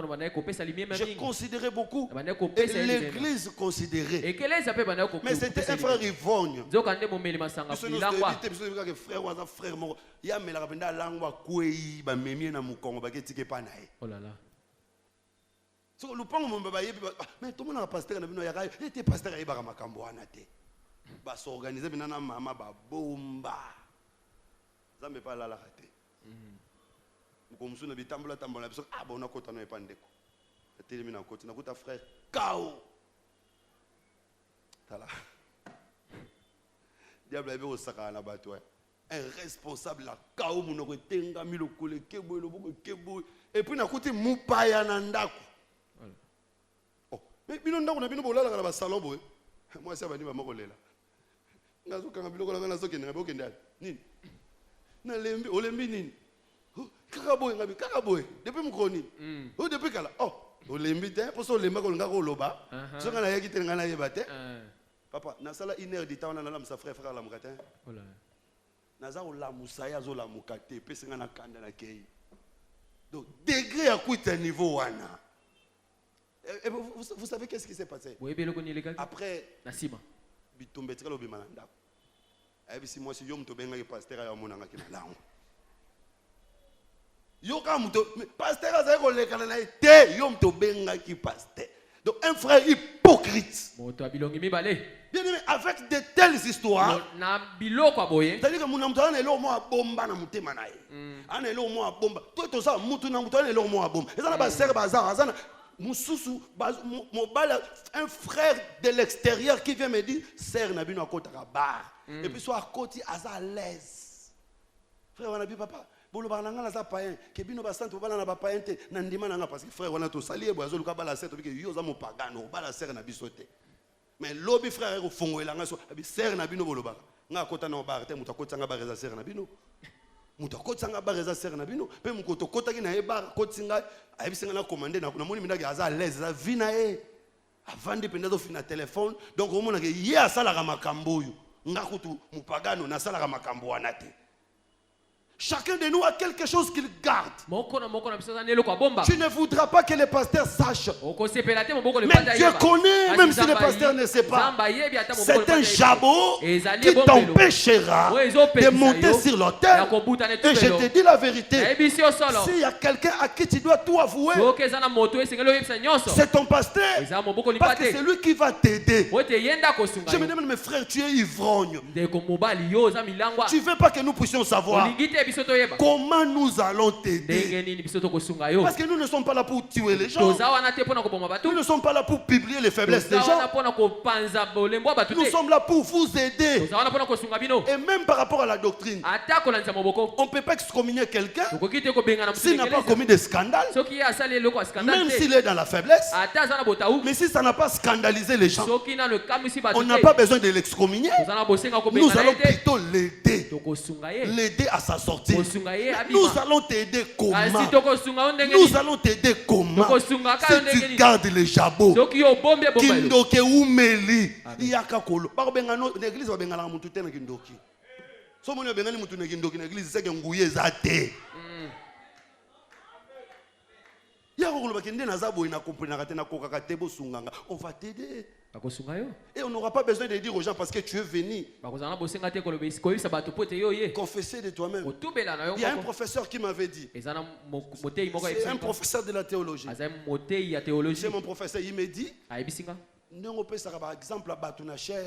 J'ai considéré beaucoup. Et l'église considérait. Mais c'était un frère ivogne. Mais tout le monde a pasteur il était pasteur à Ibaramakambou. Bah s'organiser maintenant maman ba bomba. Ça me pas là la raté. Comme ça on a bitambola tambola ah bon on a côté on est pas ndeko. Télé mina côté na côté frère Kao. Tala. Diable avait au saka na bato. Un responsable la Kao monoko tenga mi lokole kebo lo boko kebo et puis na côté mupaya na ndako. Mais bino ndako na bino bolala kana ba salon boy. Moi ça va ni ba mokolela. Ngazo kanga biloko la ngana sokende ngabe okende nini? Na lembi olembi nini? Kakaboy ngabi kakaboy. Depuis mkroni. Depuis kala. Oh, olembi te pour so lemba ko ngako loba. So ngana yaki te ngana yeba te. Papa, na sala 1 heure de temps na la msa frère la mukata. Ola. Na za la musaya zo la mukate pe singa na kanda na kei. Donc degré à kuita niveau wana. Et vous savez qu'est-ce qui s'est passé? Après, bitumbetika lo bimalanda. Et si moi si yom to benga pasteur ya monanga kina lango. Yo ka muto pasteur aza ko lekana na te yom to benga ki pasteur. Donc un frère hypocrite. Bien aimé, avec de telles histoires, c'est-à-dire que mon amouton est là au moins à bomba na mutema na ye. An est là au moins à bomba. Toi tout ça mutu na mouton est là au moins à bomba. Et ça na ba ser bazar, ça un frère de l'extérieur qui vient me dire Sœur Nabino à côté à bar. Et puis soit à côté à l'aise. Frère on a dit papa bolo baranga la za païen que bino ba santo bala na ba païen te na ndima na parce que frère on a to salier bozo luka bala sete que yo za mo pagano bala Sœur Nabiso te. Mais lobi frère au fongo elanga so abi Sœur Nabino bolo ba nga kota na bar te muta kota nga bareza Sœur Nabino. Muta kota nga bareza Sœur Nabino pe mukoto kota ki na e bar kotinga ayibisinga na commander na moni mindaki aza l'aise za vina e avant de penda zo fina téléphone donc au mona ke ye asala ka makambo yo nga kutu mupagano na sala ka makambo wana te Chacun de nous a quelque chose qu'il garde. Tu ne voudras pas que les pasteurs sachent. Mais Dieu connaît, même si les pasteurs ne savent pas. C'est un jabot qui t'empêchera de monter sur l'autel. Et je te dis la vérité. S'il y a quelqu'un à qui tu dois tout avouer, c'est ton pasteur. Parce que c'est lui qui va t'aider. Je me demande, mes frères, tu es ivrogne. Tu ne veux pas que nous puissions savoir comment nous allons t'aider. Parce que nous ne sommes pas là pour tuer les gens. Nous ne sommes pas là pour publier les faiblesses des gens. Nous sommes là pour vous aider. Et même par rapport à la doctrine, on ne peut pas excommunier quelqu'un s'il n'a pas commis de scandale. Même s'il est dans la faiblesse. Mais si ça n'a pas scandalisé les gens, on n'a pas besoin de l'excommunier. Nous allons plutôt l'aider. L'aider à sa sortie. Nous allons t'aider comment? Nous allons t'aider comment? Si tu gardes les jabots, Kindoke Umeli, Yakakolo. L'église va benga la mutu na Kindoki. So moni benga ni mutu na Kindoki na église c'est que nguye zate. On va t'aider. Et on n'aura pas besoin de dire aux gens parce que tu es venu confesser de toi-même. Il y a un professeur qui m'avait dit, c'est un professeur de la théologie, c'est mon professeur, il me dit, par exemple à Batunacher,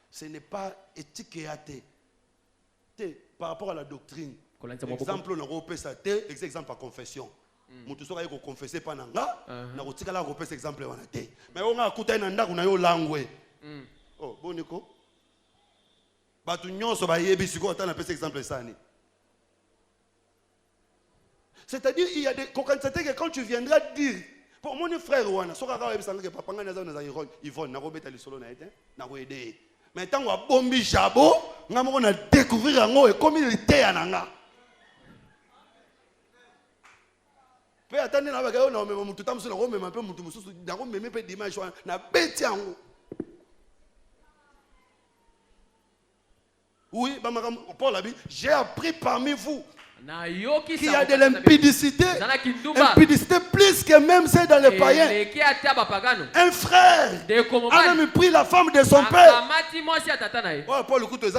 ce n'est pas éthique et athée. Par rapport à la doctrine, exemple on a ça exemple à confession. Mutu soka yeko confesser pa nanga na kotikala ko pesa exemple wana te mais on a kuta na ndako na yo langwe oh boniko batu nyonso ba yebi siko atana pesa exemple sani. C'est-à-dire il y a des que quand tu viendras dire pour mon frère wana soka ka yebi sanga ke papa ngana za na Yvonne na ko beta lisolo na ete na ko aider mais tant wa bombi jabo ngamo na découvrir ngo et comme il était ananga. Oui, j'ai appris parmi vous qu'il y a de l'impudicité, impudicité plus que même c'est dans les païens. Un frère a même pris la femme de son père. Paul, écoute, le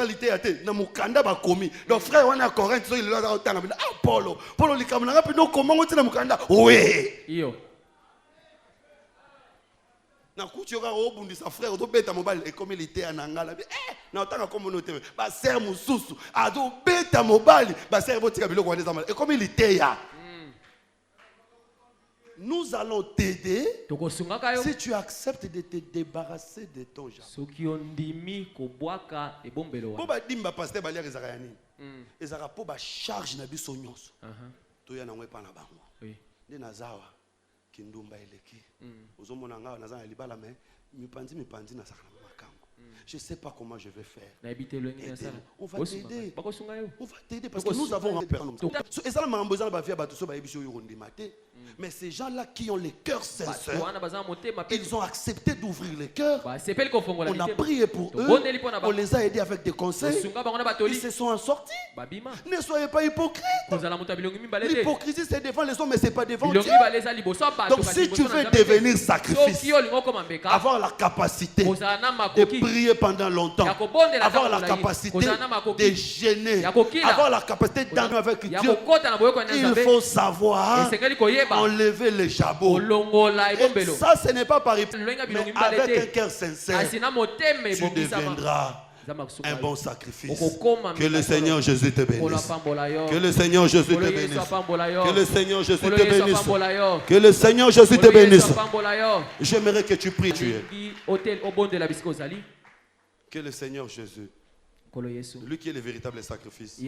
frère, on a Corinthe, il a dit, ah, Paul, comment on dit Mukanda? Oui. Na kuchoka obundi sa frère do beta mobile et comme il était en angala na otanga communauté ba ser mususu ado beta mobile ba ser botika biloko wana zamala et comme il était ya nous allons t'aider si tu acceptes de te débarrasser de ton jardin. Soki ondimi kobwaka ebombelo wa. Bo ba dimba pasteur ba lia ezaka yani. Ezaka po ba charge na biso nyonso. To ya na ngwe pa na bango. Oui. Ndi nazawa kindumba eleki. Ozomona nga naza na libala mais mipanzi na sakana makango. Je ne sais pas comment je vais faire. On va t'aider. On va t'aider parce que nous avons un père. Et ça, mais ces gens-là qui ont les cœurs sincères, ils ont accepté d'ouvrir les cœurs. On a prié pour eux. On les a aidés avec des conseils. Ils se sont en sortis. Ne soyez pas hypocrites. L'hypocrisie, c'est devant les hommes, mais ce n'est pas devant Dieu. Donc si tu veux devenir sacrifice, avoir la capacité de prier pendant longtemps, avoir la capacité de gêner, avoir la capacité d'entrer avec Dieu, il faut savoir enlever les jabots. Et ça, ce n'est pas par hypocrisie, mais avec un cœur sincère, tu deviendras un bon sacrifice. Que le Seigneur Jésus te bénisse. Que le Seigneur Jésus te bénisse. Que le Seigneur Jésus te bénisse. Que le Seigneur Jésus te bénisse. J'aimerais que tu pries, Dieu. Que le Seigneur Jésus, lui qui est le véritable sacrifice,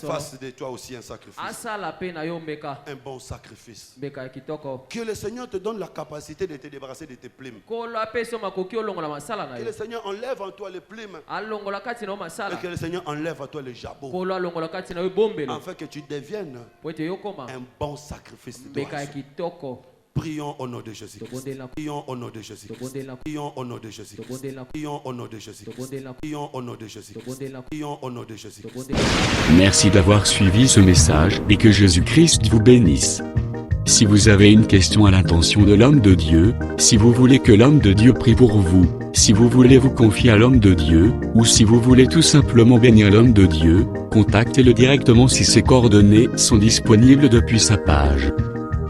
fasse de toi aussi un sacrifice. Un bon sacrifice. Que le Seigneur te donne la capacité de te débarrasser de tes plumes. Que le Seigneur enlève en toi les plumes. Et que le Seigneur enlève en toi les jabots. Afin que tu deviennes un bon sacrifice. Prions au nom de Jésus-Christ. Prions au nom de Jésus-Christ. Prions au nom de Jésus-Christ. Prions au nom de Jésus-Christ. Prions au nom de Jésus-Christ. Prions au nom de Jésus-Christ. Merci d'avoir suivi ce message et que Jésus-Christ vous bénisse. Si vous avez une question à l'intention de l'homme de Dieu, si vous voulez que l'homme de Dieu prie pour vous, si vous voulez vous confier à l'homme de Dieu, ou si vous voulez tout simplement bénir l'homme de Dieu, contactez-le directement si ses coordonnées sont disponibles depuis sa page.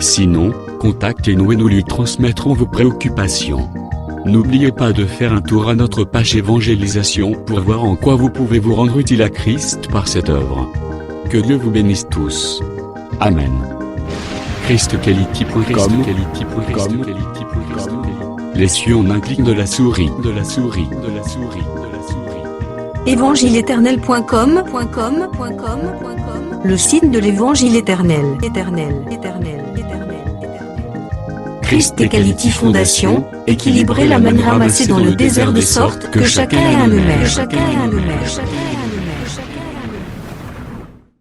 Sinon, contactez-nous et nous lui transmettrons vos préoccupations. N'oubliez pas de faire un tour à notre page évangélisation pour voir en quoi vous pouvez vous rendre utile à Christ par cette œuvre. Que Dieu vous bénisse tous. Amen. ChristQuality.com. Les cieux en un clic de la souris. Évangile-éternel.com. Le site de l'Évangile éternel. Christ Equality Fondation, équilibrer la manne ramassée dans le désert de sorte que chacun ait un le maire.